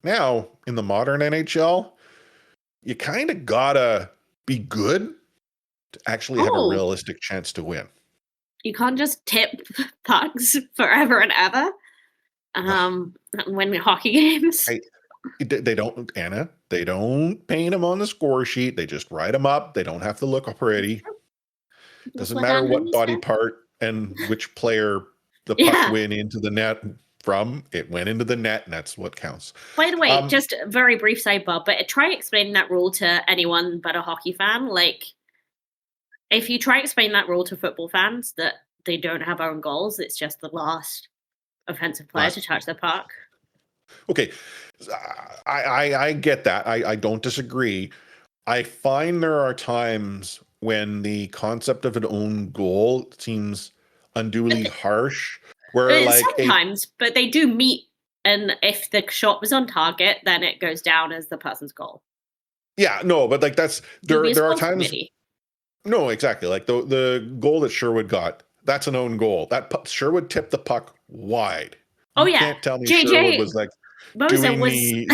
Now, in the modern NHL, you kind of gotta be good to actually have a realistic chance to win. You can't just tip pucks forever and ever. Win hockey games. They don't, Anna. They don't paint them on the score sheet. They just write them up. They don't have to look pretty. Doesn't matter what body part and which player the puck went into the net. from. It went into the net, and that's what counts. By the way, just a very brief sidebar, but try explaining that rule to anyone but a hockey fan. Like, if you try to explain that rule to football fans that they don't have own goals, it's just the last offensive player to touch the puck. Okay, I get that. I don't disagree. I find there are times when the concept of an own goal seems unduly harsh. Where like sometimes, but they do meet, and if the shot was on target, then it goes down as the person's goal. Yeah, no, but like there are times. Committee. No, exactly. Like the goal that Sherwood got, that's an own goal. Sherwood tipped the puck wide. You can't tell me JJ Sherwood was like Moser was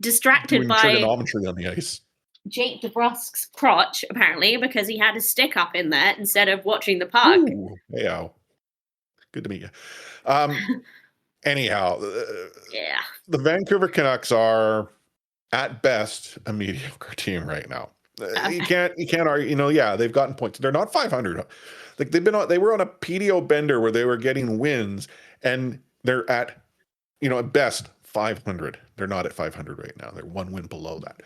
distracted by trigonometry on the ice. Jake DeBrusk's crotch, apparently, because he had his stick up in there instead of watching the puck. Ooh, yeah. Good to meet you. Anyhow, the Vancouver Canucks are at best a mediocre team right now. You can't argue. They've gotten points. They're not 500. Like they were on a PDO bender where they were getting wins, and they're at, at best 500. They're not at 500 right now. They're one win below that.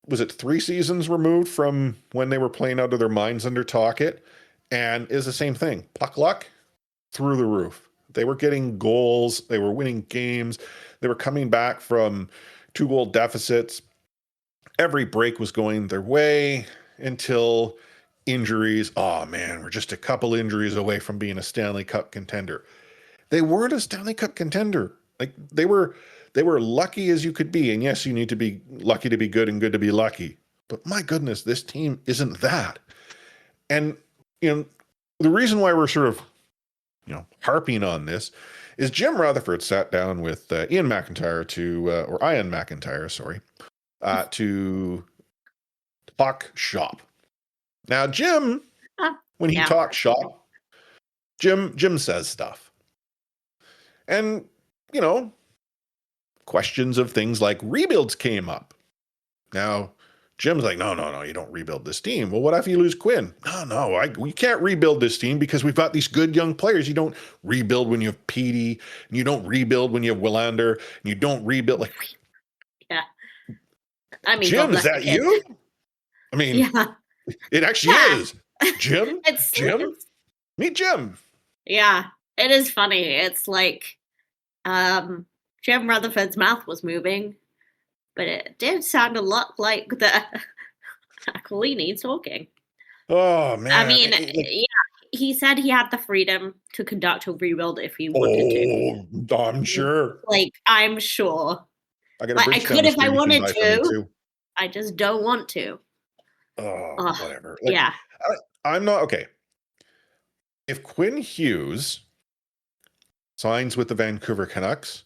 Was it 3 seasons removed from when they were playing out of their minds under Tocchet? And is the same thing. Puck luck through the roof. They were getting goals. They were winning games. They were coming back from 2-goal deficits. Every break was going their way until injuries. Oh man, we're just a couple injuries away from being a Stanley Cup contender. They weren't a Stanley Cup contender. Like they were lucky as you could be. And yes, you need to be lucky to be good and good to be lucky. But my goodness, this team isn't that. And the reason why we're sort of, harping on this is Jim Rutherford sat down with Ian McIntyre to talk shop. Now, Jim, when he talks shop, Jim says stuff. And, questions of things like rebuilds came up. Now, Jim's like, no, you don't rebuild this team. Well, what if you lose Quinn? We can't rebuild this team because we've got these good young players. You don't rebuild when you have Petey, and you don't rebuild when you have Willander, and you don't rebuild Yeah. I mean, Jim, is that you? I mean, it actually is. Jim? Jim? Meet Jim. Yeah, it is funny. It's like Jim Rutherford's mouth was moving, but it did sound a lot like the Aquilini talking. Oh, man. I mean, he said he had the freedom to conduct a rebuild if he wanted to. I'm sure. I'm sure. I could if I wanted to. I just don't want to. Whatever. I'm not okay. If Quinn Hughes signs with the Vancouver Canucks,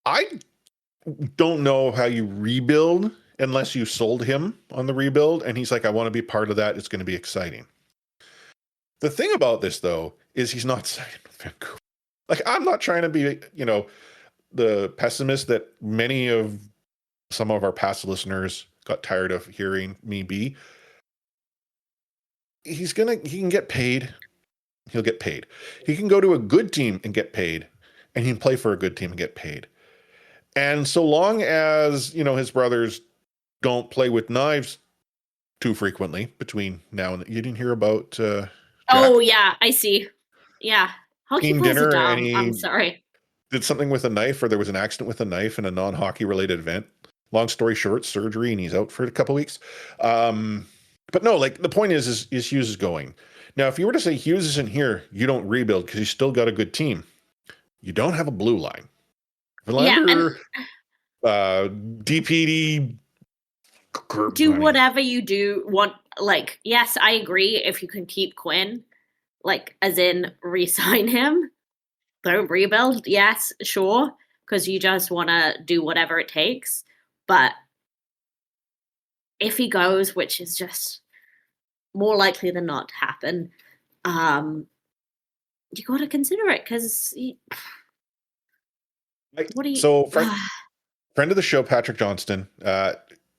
I don't know how you rebuild unless you sold him on the rebuild. And he's like, I want to be part of that. It's going to be exciting. The thing about this, though, is he's not signing with Vancouver. I'm not trying to be, the pessimist that some of our past listeners got tired of hearing me be. He can get paid. He'll get paid. He can go to a good team and get paid, and he can play for a good team and get paid. And so long as, his brothers don't play with knives too frequently between now and then. You didn't hear about Jack? Oh, yeah, I see. Yeah. Hockey players are dumb. And I'm sorry. Did something with a knife, or there was an accident with a knife in a non-hockey related event. Long story short, surgery, and he's out for a couple weeks. But no, the point is Hughes is going. Now, if you were to say Hughes isn't here, you don't rebuild because you still got a good team. You don't have a blue line. Verlander, DPD, do whatever you do. Yes, I agree. If you can keep Quinn, as in re-sign him, don't rebuild. Yes, sure, because you just want to do whatever it takes. But if he goes, which is just more likely than not to happen, you got to consider it because. Friend of the show, Patrick Johnston,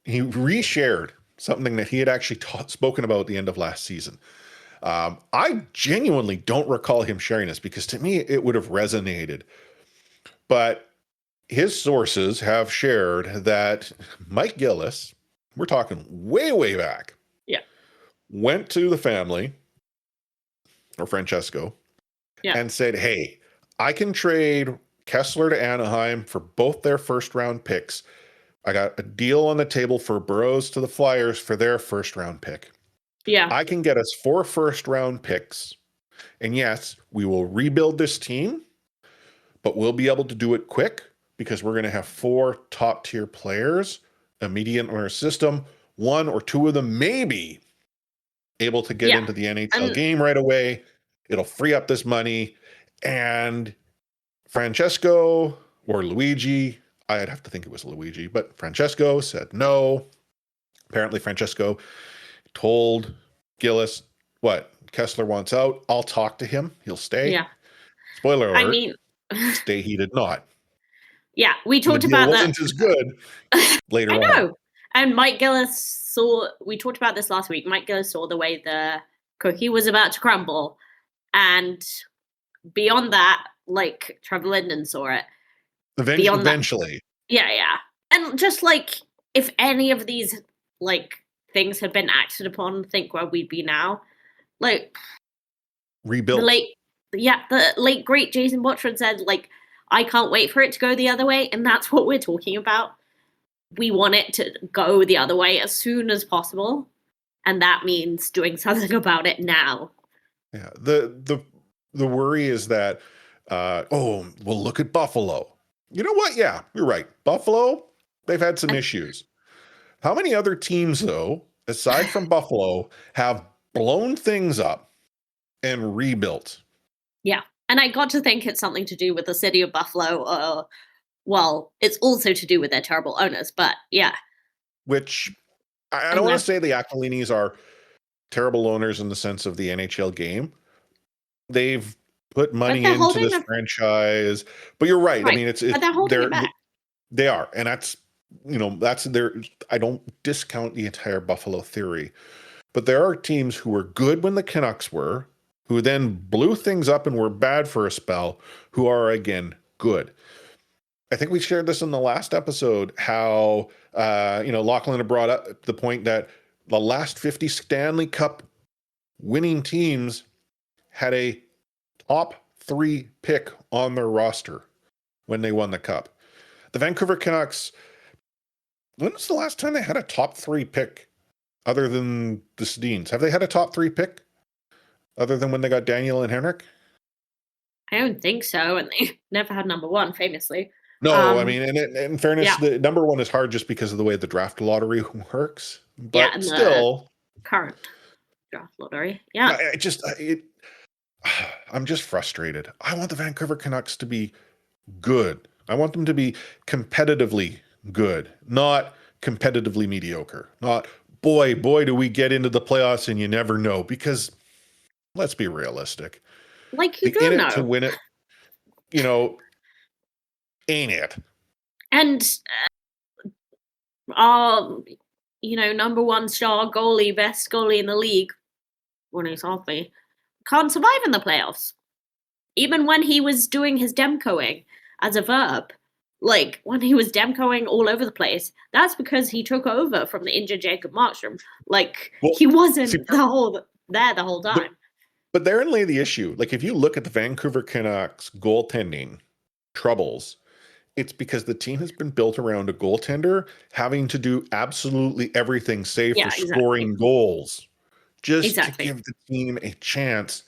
he reshared something that he had actually spoken about at the end of last season. I genuinely don't recall him sharing this because to me it would have resonated. But his sources have shared that Mike Gillis, we're talking way, way back, went to the family or Francesco and said, hey, I can trade Kessler to Anaheim for both their first round picks. I got a deal on the table for Burrows to the Flyers for their first round pick. Yeah. I can get us 4 first round picks. And yes, we will rebuild this team, but we'll be able to do it quick because we're going to have 4 top tier players immediate in our system. 1 or 2 of them maybe able to get into the NHL game right away. It'll free up this money. And Francesco or Luigi, I'd have to think it was Luigi, but Francesco said no. Apparently Francesco told Gillis, what, Kessler wants out. I'll talk to him. He'll stay. Yeah. Spoiler alert. I mean, stay he did not. Yeah, we talked about that. Wasn't as good later on. I know. And Mike Gillis saw, we talked about this last week. Mike Gillis saw the way the cookie was about to crumble. And beyond that, like Trevor Linden saw it. Eventually. Yeah. And just like, if any of these like things had been acted upon, think where we'd be now. Like, rebuilt. The late great Jason Botchford said, like, I can't wait for it to go the other way. And that's what we're talking about. We want it to go the other way as soon as possible. And that means doing something about it now. Yeah. The worry is that, well, look at Buffalo. You know what? Yeah, you're right. Buffalo, they've had some issues. How many other teams, though, aside from Buffalo, have blown things up and rebuilt? Yeah. And I got to think it's something to do with the city of Buffalo. Well, it's also to do with their terrible owners, but yeah. Which, I don't want to say the Aquilinis are terrible owners in the sense of the NHL game. They've put money into this franchise. But you're right. I mean, but they're holding it back. They are. And that's their, I don't discount the entire Buffalo theory. But there are teams who were good when the Canucks were, who then blew things up and were bad for a spell, who are, again, good. I think we shared this in the last episode, how, Lachlan had brought up the point that the last 50 Stanley Cup winning teams had a top 3 pick on their roster when they won the Cup. The Vancouver Canucks, when was the last time they had a top 3 pick other than the Sedins? Have they had a top 3 pick? Other than when they got Daniel and Henrik? I don't think so. And they never had number 1, famously. No, I mean, and in fairness, the number 1 is hard just because of the way the draft lottery works. But and still. Current draft lottery. Yeah. I'm just frustrated. I want the Vancouver Canucks to be good. I want them to be competitively good, not competitively mediocre. Not, boy, do we get into the playoffs and you never know. Because let's be realistic. Like, you don't know. To win it, ain't it? And our, number 1 star goalie, best goalie in the league, when he's healthy, can't survive in the playoffs. Even when he was doing his demcoing as a verb, like when he was demcoing all over the place, that's because he took over from the injured Jacob Markstrom. Like, he wasn't the whole time. But therein lay the issue. Like, if you look at the Vancouver Canucks goaltending troubles, it's because the team has been built around a goaltender having to do absolutely everything save for scoring goals. Just to give the team a chance.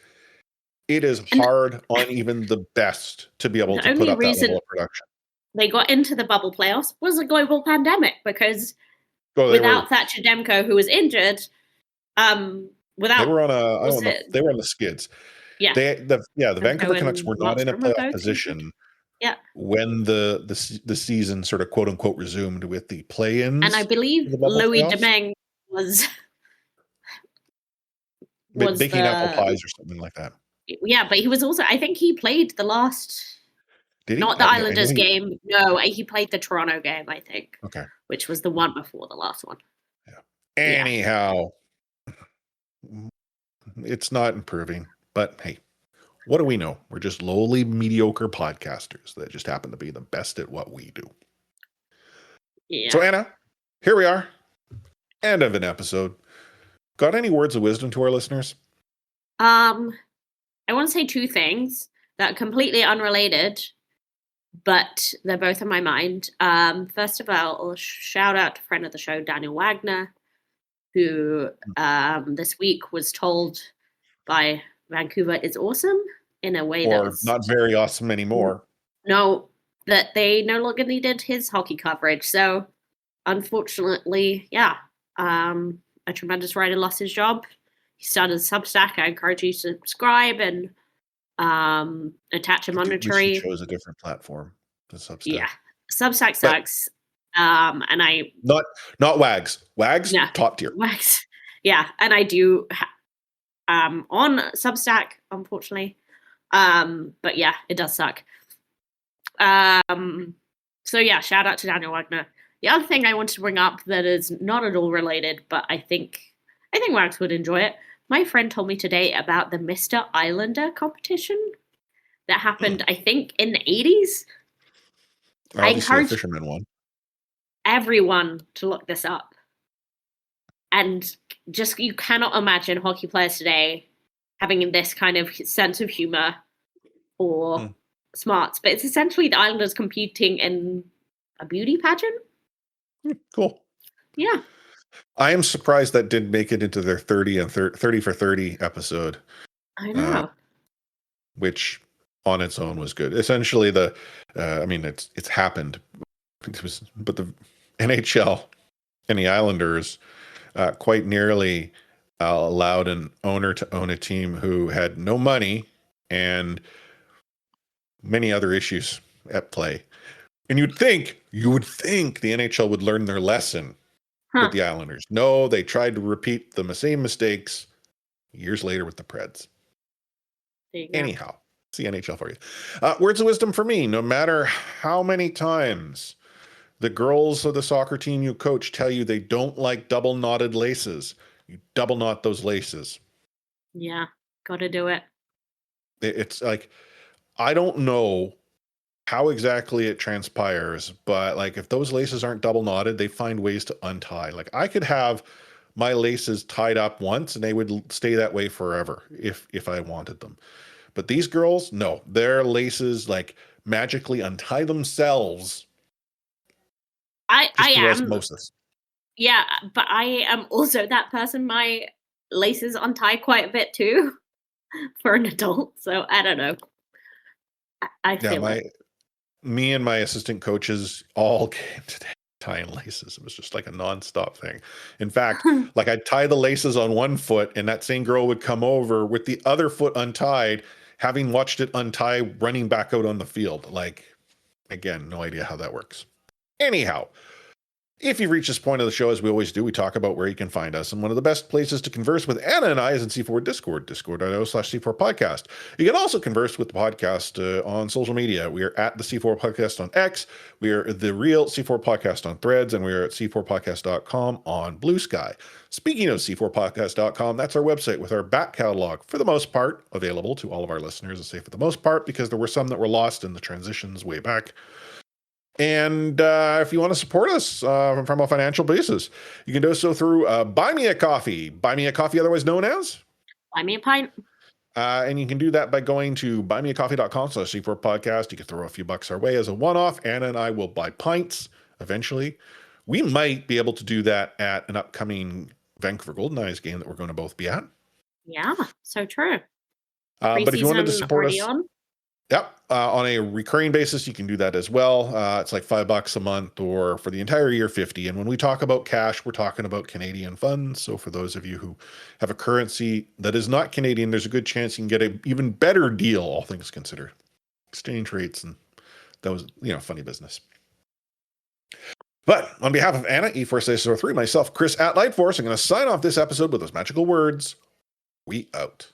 It is hard on even the best to be able to put up that level of production. They got into the bubble playoffs was a global pandemic because without Thatcher Demko, who was injured, they were on the skids. Yeah. The Vancouver Canucks were not in a playoff position. Yeah. When the season sort of quote unquote resumed with the play-ins. And I believe Louis Domingue was baking apple pies or something like that. Yeah, but he was also, I think he played the last, not the Islanders game. No, he played the Toronto game, I think. Okay. Which was the one before the last one. Yeah. Anyhow, It's not improving. But hey, what do we know? We're just lowly mediocre podcasters that just happen to be the best at what we do. Yeah. So Anna, here we are. End of an episode. Got any words of wisdom to our listeners? I want to say two things that are completely unrelated, but they're both in my mind. First of all, shout out to friend of the show, Daniel Wagner, who this week was told by Vancouver is awesome in a way that's not very awesome anymore. No, that they no longer needed his hockey coverage. So unfortunately, yeah, a tremendous writer lost his job. He started a Substack. I encourage you to subscribe and attach a monetary. He chose a different platform than Substack. Yeah, Substack sucks. And I not Wags. Wags, yeah, top tier. Wags, yeah, and I do on Substack, unfortunately. But yeah, it does suck. So yeah, shout out to Daniel Wagner. The other thing I wanted to bring up that is not at all related, but I think Wags would enjoy it. My friend told me today about the Mr. Islander competition that happened, I think, in the 80s. I encourage a fisherman one. Everyone to look this up. And just, you cannot imagine hockey players today having this kind of sense of humor or smarts. But it's essentially the Islanders competing in a beauty pageant. Cool. Yeah. I am surprised that didn't make it into their 30 for 30 episode. I know. Which on its own was good. Essentially it's happened. But the NHL and the Islanders quite nearly allowed an owner to own a team who had no money and many other issues at play. And you would think the NHL would learn their lesson with the Islanders. No, they tried to repeat the same mistakes years later with the Preds. Anyhow, it's the NHL for you. Words of wisdom for me. No matter how many times the girls of the soccer team you coach tell you they don't like double knotted laces, you double knot those laces. Yeah, gotta do it. It's like, I don't know how exactly it transpires, but like if those laces aren't double knotted, they find ways to untie. Like I could have my laces tied up once and they would stay that way forever if I wanted them. But these girls, no, their laces like magically untie themselves. I am osmosis. Yeah, but I am also that person. My laces untie quite a bit too for an adult. So I don't know. I feel it. Me and my assistant coaches all came today tying laces. It was just like a nonstop thing. In fact, like I'd tie the laces on one foot and that same girl would come over with the other foot untied, having watched it untie, running back out on the field. Like, again, no idea how that works. Anyhow, if you've reached this point of the show, as we always do, we talk about where you can find us. And one of the best places to converse with Anna and I is in C4 Discord, discord.io/C4 podcast. You can also converse with the podcast on social media. We are at the C4 podcast on X. We are the real C4 podcast on Threads, and we are at c4podcast.com on Blue Sky. Speaking of c4podcast.com, that's our website with our back catalog, for the most part, available to all of our listeners. I say for the most part, because there were some that were lost in the transitions way back. And if you want to support us from a financial basis, you can do so through Buy Me a Coffee. Buy Me a Coffee, otherwise known as? Buy Me a Pint. And you can do that by going to buymeacoffee.com/C4 podcast. You can throw a few bucks our way as a one-off. Anna and I will buy pints eventually. We might be able to do that at an upcoming Vancouver Golden Knights game that we're going to both be at. Yeah, so true. But if you wanted to support us... Yep. On a recurring basis, you can do that as well. It's like $5 a month, or for the entire year, $50. And when we talk about cash, we're talking about Canadian funds. So for those of you who have a currency that is not Canadian, there's a good chance you can get an even better deal, all things considered. Exchange rates, and that was, funny business. But on behalf of Anna, E4603, myself, Chris at Lightforce, I'm going to sign off this episode with those magical words. We out.